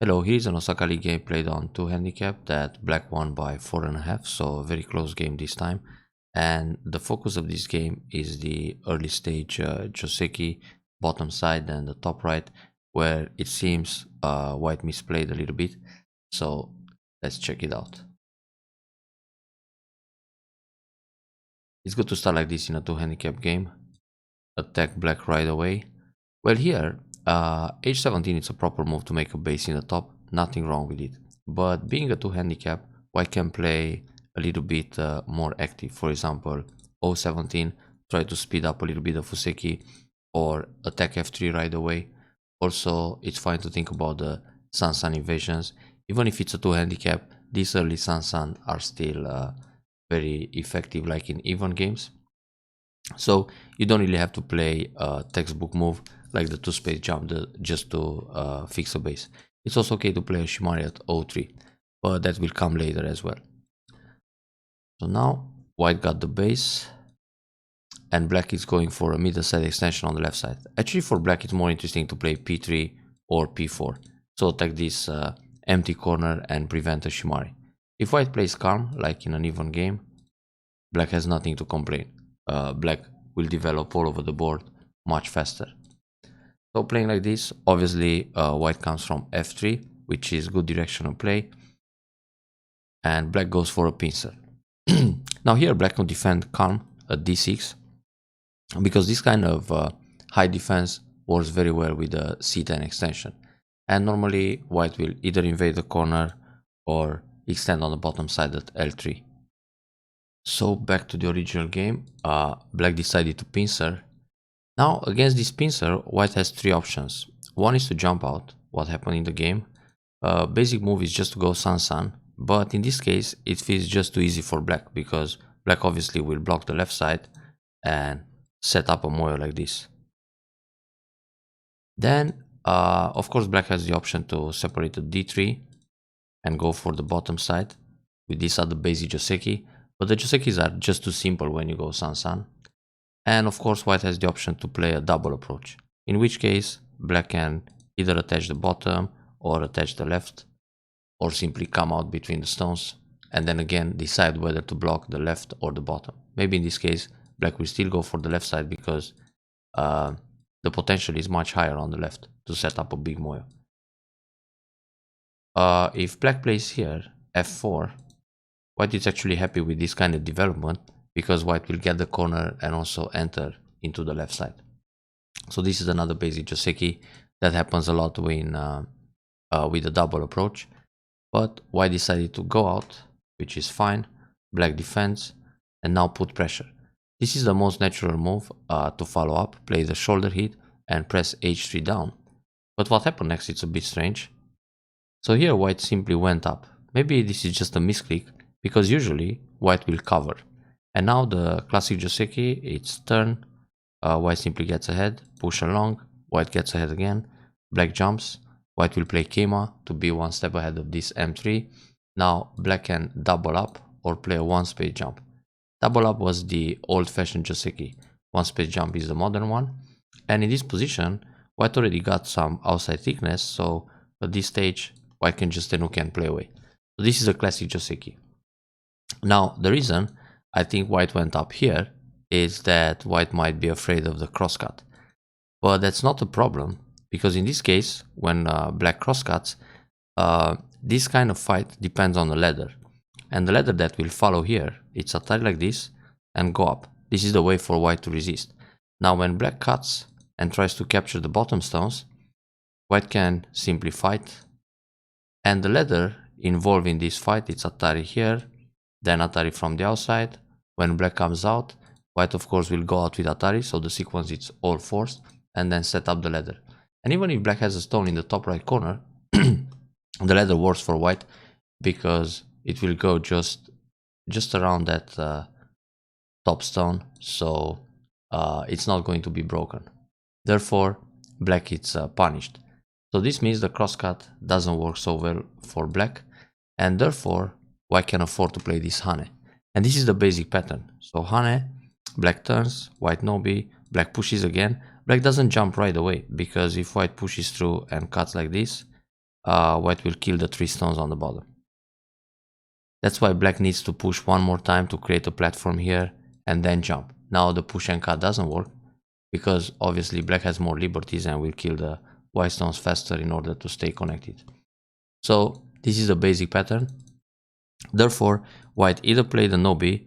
Hello, here's an Osaka League game played on 2 handicap that black won by 4.5, so a very close game this time. And the focus of this game is the early stage Joseki bottom side and the top right, where it seems white misplayed a little bit. So let's check it out. It's good to start like this in a 2 handicap game. Attack black right away. Well, here h17 is a proper move to make a base in the top, nothing wrong with it. But being a 2 handicap, white can play a little bit more active. For example, o17, try to speed up a little bit of Fuseki, or attack f3 right away. Also, it's fine to think about the Sansan invasions. Even if it's a 2 handicap, these early Sansan are still very effective, like in even games. So you don't really have to play a textbook move like the 2-space jump just to fix a base. It's also okay to play a Shimari at o3, but that will come later as well. So now white got the base and black is going for a middle side extension on the left side. Actually, for black it's more interesting to play p3 or p4, so attack this empty corner and prevent a Shimari. If white plays calm like in an even game, black has nothing to complain. Black will develop all over the board much faster. So playing like this, obviously white comes from f3, which is good directional play, and black goes for a pincer. Now here black can defend calm at d6, because this kind of high defense works very well with the c10 extension, and normally white will either invade the corner or extend on the bottom side at l3. So back to the original game, black decided to pincer. Now against this pincer, white has 3 options. One is to jump out, what happened in the game. Basic move is just to go Sansan, but in this case it feels just too easy for black, because black obviously will block the left side and set up a moyo like this. Then of course black has the option to separate to d3 and go for the bottom side with this other basic Joseki, but the Josekis are just too simple when you go Sansan. And of course white has the option to play a double approach, in which case black can either attach the bottom or attach the left, or simply come out between the stones and then again decide whether to block the left or the bottom. Maybe in this case black will still go for the left side, because the potential is much higher on the left to set up a big moyo. If black plays here f4, white is actually happy with this kind of development, because white will get the corner and also enter into the left side. So this is another basic Joseki that happens a lot when with a double approach. But white decided to go out, which is fine. Black defends and now put pressure. This is the most natural move to follow up, play the shoulder hit and press h3 down. But what happened next, it's a bit strange. So here white simply went up. Maybe this is just a misclick, because usually white will cover. And now the classic Joseki, it's turn, white simply gets ahead, push along, white gets ahead again, black jumps, white will play Keima to be one step ahead of this m3. Now black can double up or play a 1-space jump. Double up was the old-fashioned Joseki, 1-space jump is the modern one. And in this position, white already got some outside thickness, so at this stage, white can just tenuke and play away. So this is a classic Joseki. Now the reason I think white went up here is that white might be afraid of the crosscut. But that's not a problem, because in this case, when black crosscuts, this kind of fight depends on the ladder. And the ladder that will follow here, it's Atari like this and go up. This is the way for white to resist. Now when black cuts and tries to capture the bottom stones, white can simply fight. And the ladder involved in this fight, it's Atari here, then Atari from the outside. When black comes out, white of course will go out with Atari, so the sequence is all forced, and then set up the ladder. And even if black has a stone in the top right corner, the ladder works for white, because it will go just around that top stone, so it's not going to be broken. Therefore, black is punished. So this means the crosscut doesn't work so well for black, and therefore white can afford to play this Hane. And this is the basic pattern. So Hane, black turns, white nobi, black pushes again. Black doesn't jump right away, because if white pushes through and cuts like this, white will kill the 3 stones on the bottom. That's why black needs to push one more time to create a platform here and then jump. Now the push and cut doesn't work because obviously black has more liberties and will kill the white stones faster in order to stay connected. So this is the basic pattern. Therefore, white either play the no-b,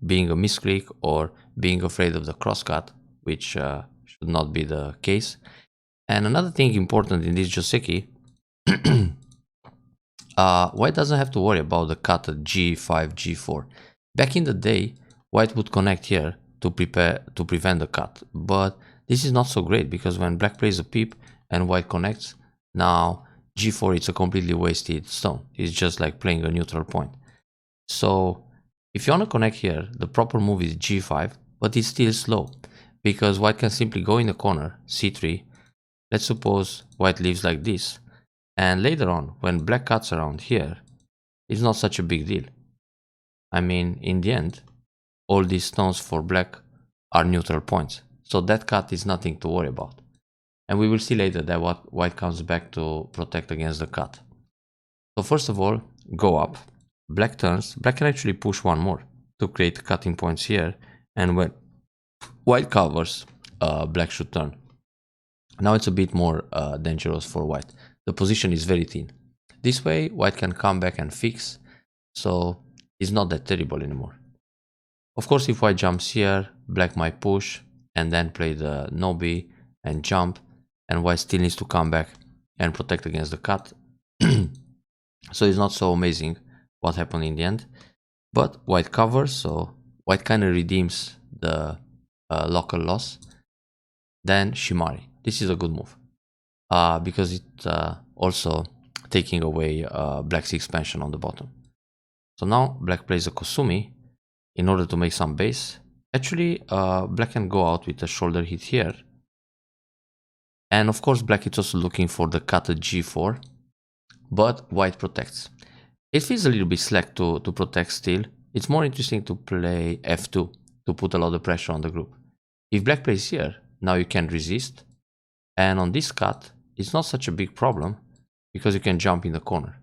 being a misclick, or being afraid of the crosscut, which should not be the case. And another thing important in this Joseki, white doesn't have to worry about the cut at g5, g4. Back in the day, white would connect here to prevent the cut, but this is not so great because when black plays a peep and white connects, now g4 is a completely wasted stone. It's just like playing a neutral point. So if you want to connect here, the proper move is g5, but it's still slow because white can simply go in the corner, c3. Let's suppose white leaves like this, and later on when black cuts around here, it's not such a big deal. I mean, in the end, all these stones for black are neutral points, so that cut is nothing to worry about. And we will see later that white comes back to protect against the cut. So first of all, go up, black turns, black can actually push one more to create cutting points here, and when white covers, black should turn. Now it's a bit more dangerous for white. The position is very thin. This way white can come back and fix, so it's not that terrible anymore. Of course, if white jumps here, black might push and then play the no-b and jump, and white still needs to come back and protect against the cut. So it's not so amazing what happened in the end, but white covers, so white kind of redeems the local loss. Then Shimari. This is a good move because it's also taking away black's expansion on the bottom. So now black plays a Kosumi in order to make some base. Actually, black can go out with a shoulder hit here. And of course, black is also looking for the cut at g4, but white protects. It feels a little bit slack to protect still. It's more interesting to play f2 to put a lot of pressure on the group. If black plays here, now you can resist. And on this cut, it's not such a big problem because you can jump in the corner.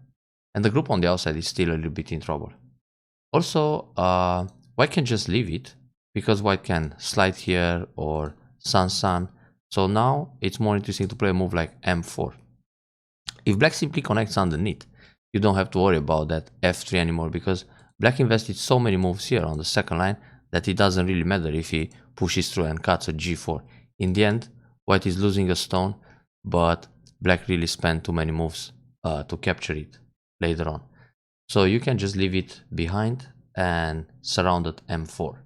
And the group on the outside is still a little bit in trouble. Also, white can just leave it because white can slide here or sun. So now it's more interesting to play a move like m4. If black simply connects underneath, you don't have to worry about that f3 anymore because black invested so many moves here on the second line that it doesn't really matter if he pushes through and cuts at g4. In the end, white is losing a stone, but black really spent too many moves to capture it later on. So you can just leave it behind and surround at m4.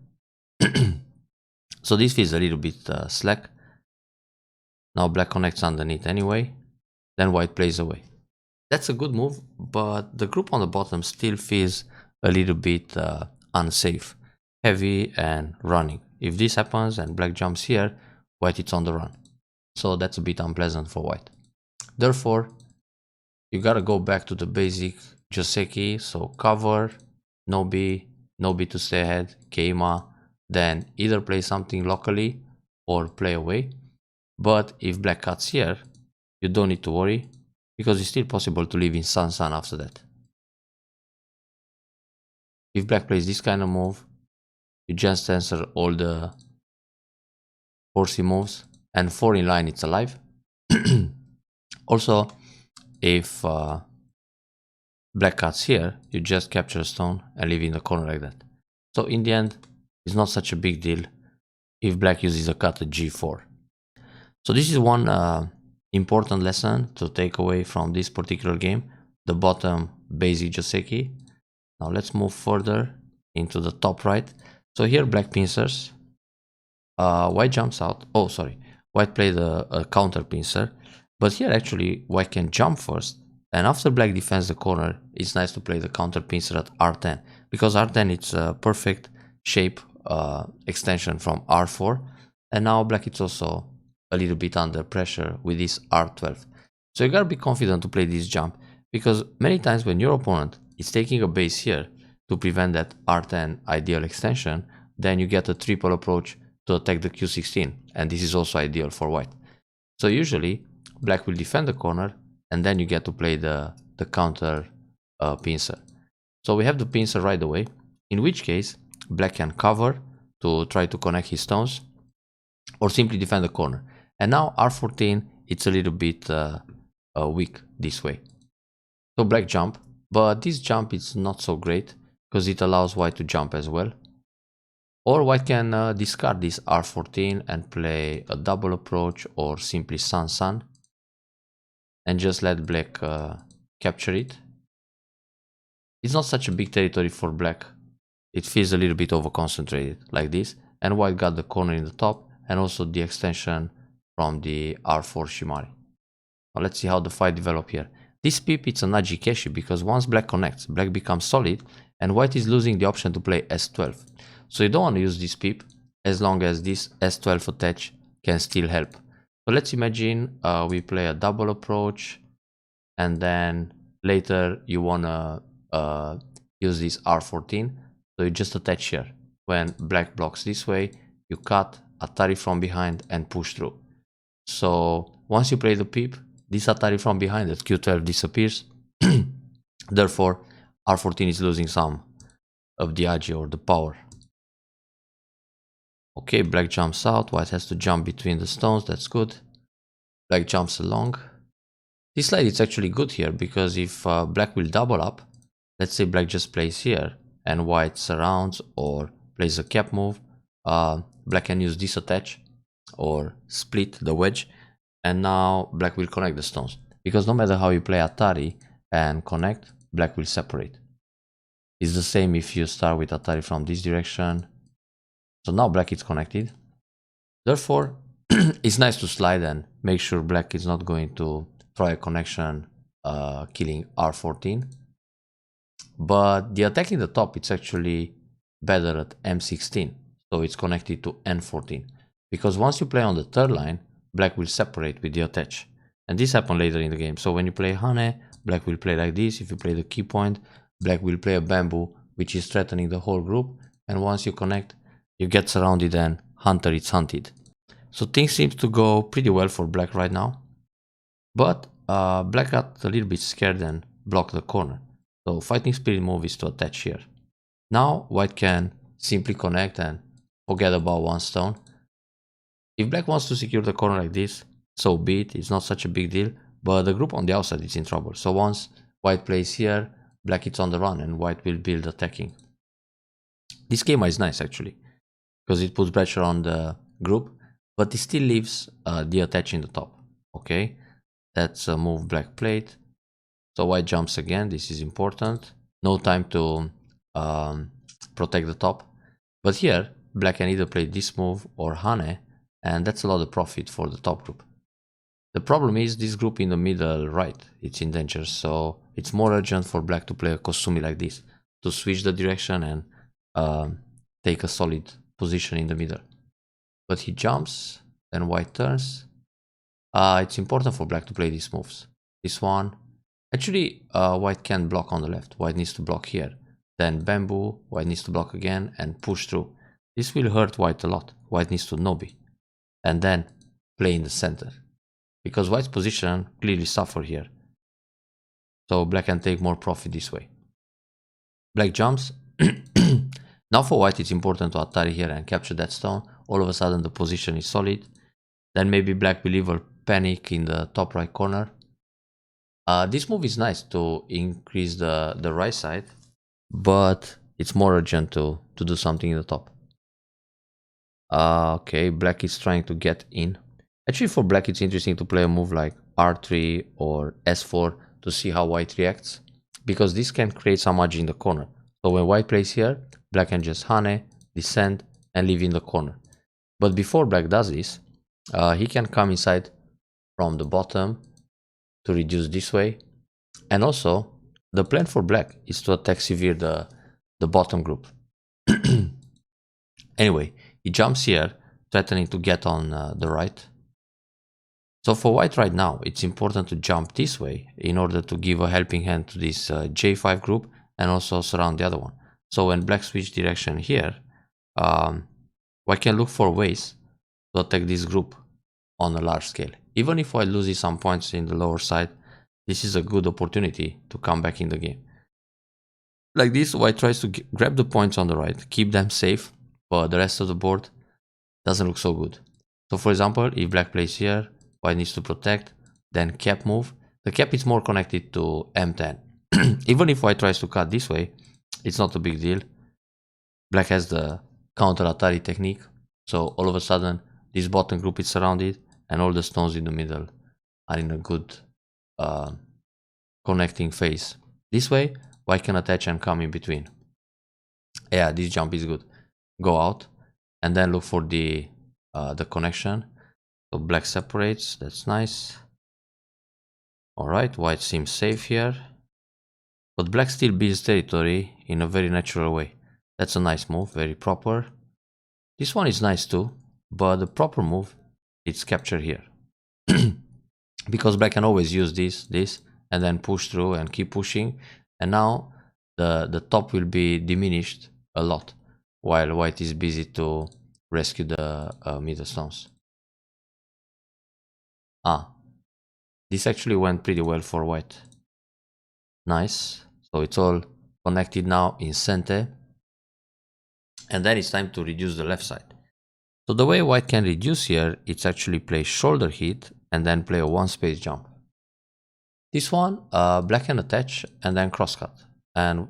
So this feels a little bit slack. Now black connects underneath anyway, then white plays away. That's a good move, but the group on the bottom still feels a little bit unsafe, heavy and running. If this happens and black jumps here, white is on the run. So that's a bit unpleasant for white. Therefore, you gotta go back to the basic Joseki, so cover, no-b to stay ahead, keima, then either play something locally or play away. But if black cuts here, you don't need to worry because it's still possible to live in sun after that. If black plays this kind of move, you just answer all the horsey moves and 4 in line, it's alive. Also, if black cuts here, you just capture a stone and leave in the corner like that. So in the end, it's not such a big deal if black uses a cut at g4. So this is one important lesson to take away from this particular game, the bottom basic Joseki. Now let's move further into the top right. So here black pincers, white jumps out. Oh, sorry, white played a counter pincer, but here actually white can jump first, and after black defends the corner, it's nice to play the counter pincer at r10 because r10 it's a perfect shape extension from r4, and now black is also a little bit under pressure with this r12. So you gotta be confident to play this jump because many times when your opponent is taking a base here to prevent that r10 ideal extension, then you get a triple approach to attack the q16, and this is also ideal for white. So usually black will defend the corner and then you get to play the counter pincer. So we have the pincer right away, in which case black can cover to try to connect his stones or simply defend the corner. And now r14, it's a little bit weak this way. So black jump, but this jump is not so great because it allows white to jump as well. Or white can discard this r14 and play a double approach or simply sun and just let black capture it. It's not such a big territory for black. It feels a little bit over concentrated like this, and white got the corner in the top and also the extension from the r4 Shimari. Now let's see how the fight develops here. This pip, it's a Najikeshi because once black connects, black becomes solid and white is losing the option to play s12. So you don't want to use this pip as long as this s12 attach can still help. So let's imagine we play a double approach and then later you want to use this r14. So you just attach here. When black blocks this way, you cut, Atari from behind and push through. So once you play the pip, this Atari from behind at q12 disappears. Therefore, r14 is losing some of the agi or the power. Okay, black jumps out, white has to jump between the stones, that's good. Black jumps along. This slide is actually good here because if black will double up, let's say black just plays here and white surrounds or plays a cap move, black can use this attach or split the wedge, and now black will connect the stones. Because no matter how you play Atari and connect, black will separate. It's the same if you start with Atari from this direction. So now black is connected. Therefore, it's nice to slide and make sure black is not going to try a connection killing r14. But the attack in the top, it's actually better at m16. So it's connected to n14. Because once you play on the third line, black will separate with the attach. And this happens later in the game. So when you play Hane, black will play like this. If you play the key point, black will play a bamboo, which is threatening the whole group. And once you connect, you get surrounded and hunter is hunted. So things seem to go pretty well for black right now. But black got a little bit scared and blocked the corner. So fighting spirit move is to attach here. Now white can simply connect and forget about one stone. If black wants to secure the corner like this, so be it, it's not such a big deal, but the group on the outside is in trouble. So once white plays here, black is on the run and white will build attacking. This schema is nice actually, because it puts pressure on the group, but it still leaves the attach in the top. Okay, that's a move black played. So white jumps again, this is important. No time to protect the top. But here, black can either play this move or Hane, and that's a lot of profit for the top group. The problem is this group in the middle right, it's in danger, so it's more urgent for black to play a Kosumi like this, to switch the direction and take a solid position in the middle. But he jumps, then white turns. It's important for black to play these moves. This one, actually white can't block on the left, white needs to block here. Then bamboo, white needs to block again and push through. This will hurt white a lot. White needs to Nobi and then play in the center, because white's position clearly suffer here. So black can take more profit this way. Black jumps. Now for white it's important to Atari here and capture that stone. All of a sudden the position is solid. Then maybe black will either panic in the top right corner. This move is nice to increase the right side, but it's more urgent to do something in the top. Okay, black is trying to get in. Actually for black it's interesting to play a move like r3 or s4 to see how white reacts, because this can create some agi in the corner. So when white plays here, black can just Hane, descend and leave in the corner. But before black does this, he can come inside from the bottom to reduce this way. And also the plan for black is to attack severe the bottom group. Anyway, he jumps here, threatening to get on the right. So for white right now, it's important to jump this way in order to give a helping hand to this J5 group and also surround the other one. So when black switch direction here, white can look for ways to attack this group on a large scale. Even if white loses some points in the lower side, this is a good opportunity to come back in the game. Like this, white tries to grab the points on the right, keep them safe, but the rest of the board doesn't look so good. So for example, if black plays here, white needs to protect, then cap move. The cap is more connected to M10. Even if white tries to cut this way, it's not a big deal. Black has the counter Atari technique, so all of a sudden this bottom group is surrounded and all the stones in the middle are in a good connecting phase. This way, white can attach and come in between. Yeah, this jump is good. Go out and then look for the connection. So black separates, that's nice. Alright, white seems safe here. But black still builds territory in a very natural way. That's a nice move, very proper. This one is nice too, but the proper move is capture here. Because black can always use this, and then push through and keep pushing. And now the top will be diminished a lot, while white is busy to rescue the middle stones. This actually went pretty well for white. Nice. So it's all connected now in center. And then it's time to reduce the left side. So the way white can reduce here, it's actually play shoulder hit and then play a one space jump. This one, black can attach and then cross cut. And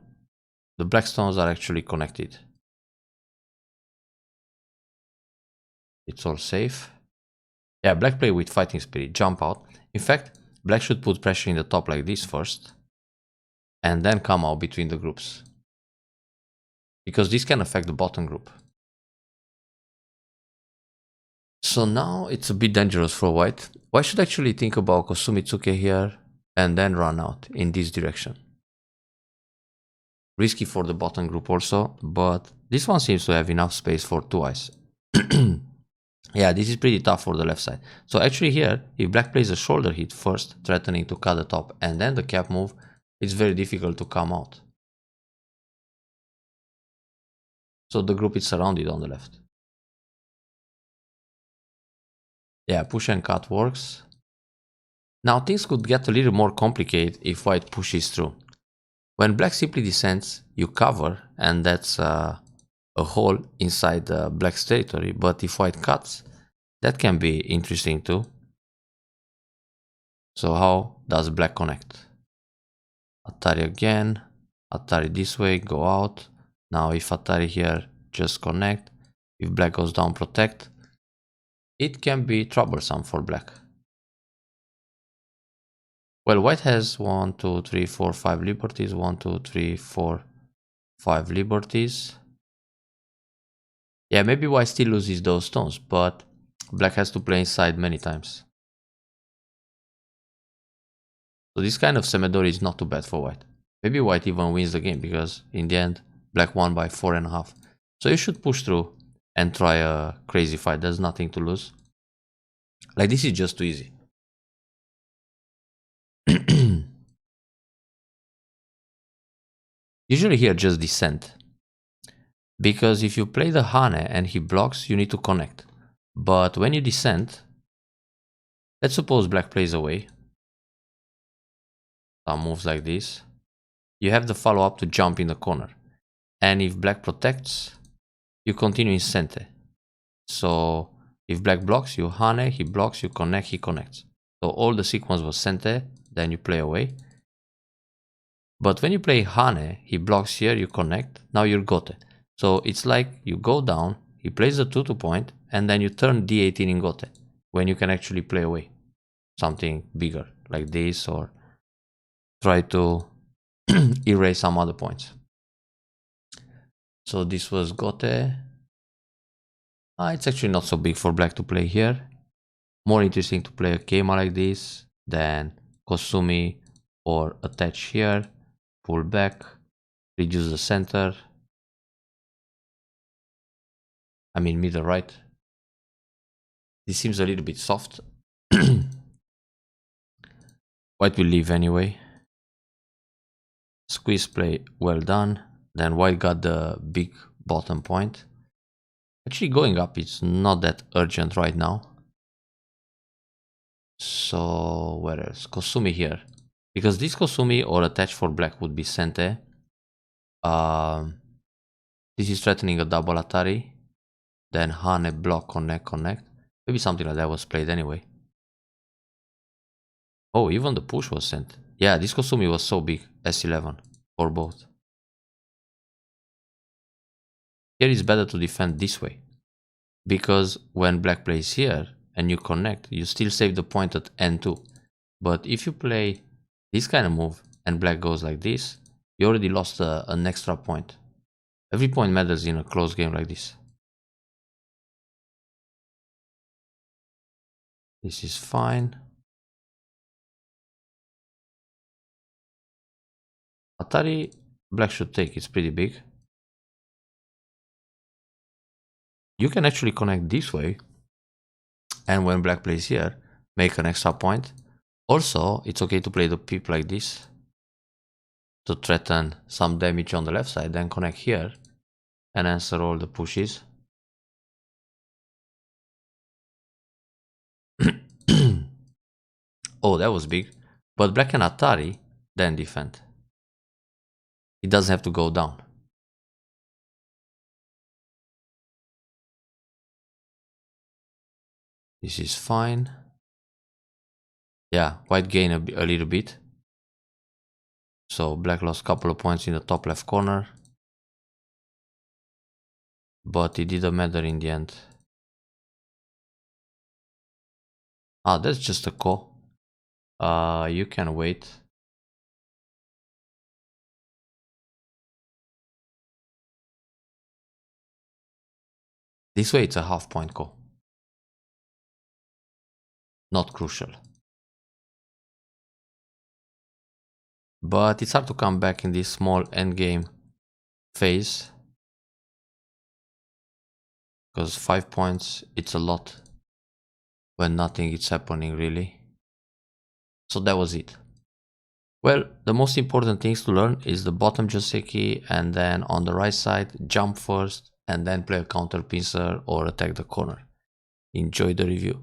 the black stones are actually connected. It's all safe. Yeah, black play with fighting spirit, jump out. In fact, black should put pressure in the top like this first. And then come out between the groups. Because this can affect the bottom group. So now it's a bit dangerous for white. White should actually think about Kosumitsuke here and then run out in this direction. Risky for the bottom group also, but this one seems to have enough space for two eyes. Yeah, this is pretty tough for the left side. So actually here, if black plays a shoulder hit first, threatening to cut the top, and then the cap move, it's very difficult to come out. So the group is surrounded on the left. Yeah, push and cut works. Now things could get a little more complicated if white pushes through. When black simply descends, you cover, and that's a hole inside black's territory. But if white cuts, that can be interesting too. So how does black connect? Atari again, Atari this way, go out. Now if Atari here, just connect. If black goes down, protect. It can be troublesome for black. Well, white has 1, 2, 3, 4, 5 liberties. 1, 2, 3, 4, 5 liberties. Yeah, maybe white still loses those stones, but black has to play inside many times. So this kind of Semedori is not too bad for white. Maybe white even wins the game, because in the end, black won by 4.5. So you should push through and try a crazy fight. There's nothing to lose. Like, this is just too easy. Usually here just descent. Because if you play the Hane and he blocks, you need to connect. But when you descend, let's suppose black plays away. Some moves like this. You have the follow-up to jump in the corner. And if black protects, you continue in center. So if black blocks, you Hane, he blocks, you connect, he connects. So all the sequence was center, then you play away. But when you play Hane, he blocks here, you connect, now you're Gote. So it's like you go down, he plays the 2-2 point, and then you turn d18 in Gote, when you can actually play away something bigger, like this, or try to erase some other points. So this was Gote. It's actually not so big for black to play here. More interesting to play a Keima like this than Kosumi, or attach here, pull back, reduce the center. I mean middle right. This seems a little bit soft. White will leave anyway. Squeeze play, well done. Then white got the big bottom point. Actually going up is not that urgent right now. So where else? Kosumi here. Because this Kosumi or attached for black would be Sente. This is threatening a double Atari. Then Hane, block, connect, connect. Maybe something like that was played anyway. Oh, even the push was sent. Yeah, this Kosumi was so big. S11 for both. Here it's better to defend this way. Because when black plays here and you connect, you still save the point at N2. But if you play this kind of move and black goes like this, you already lost an extra point. Every point matters in a close game like this. This is fine. Atari, black should take, it's pretty big. You can actually connect this way, and when black plays here, make an extra point. Also, it's okay to play the pip like this to threaten some damage on the left side, then connect here and answer all the pushes. Oh, that was big. But black can Atari, then defend. It doesn't have to go down. This is fine. Yeah, white gain a little bit. So black lost a couple of points in the top left corner. But it didn't matter in the end. Ah, that's just a ko. You can wait. This way it's a half point ko. Not crucial. But it's hard to come back in this small endgame phase. Because 5 points, it's a lot. When nothing is happening really. So that was it. Well, the most important things to learn is the bottom Joseki, and then on the right side, jump first and then play a counter pincer or attack the corner. Enjoy the review.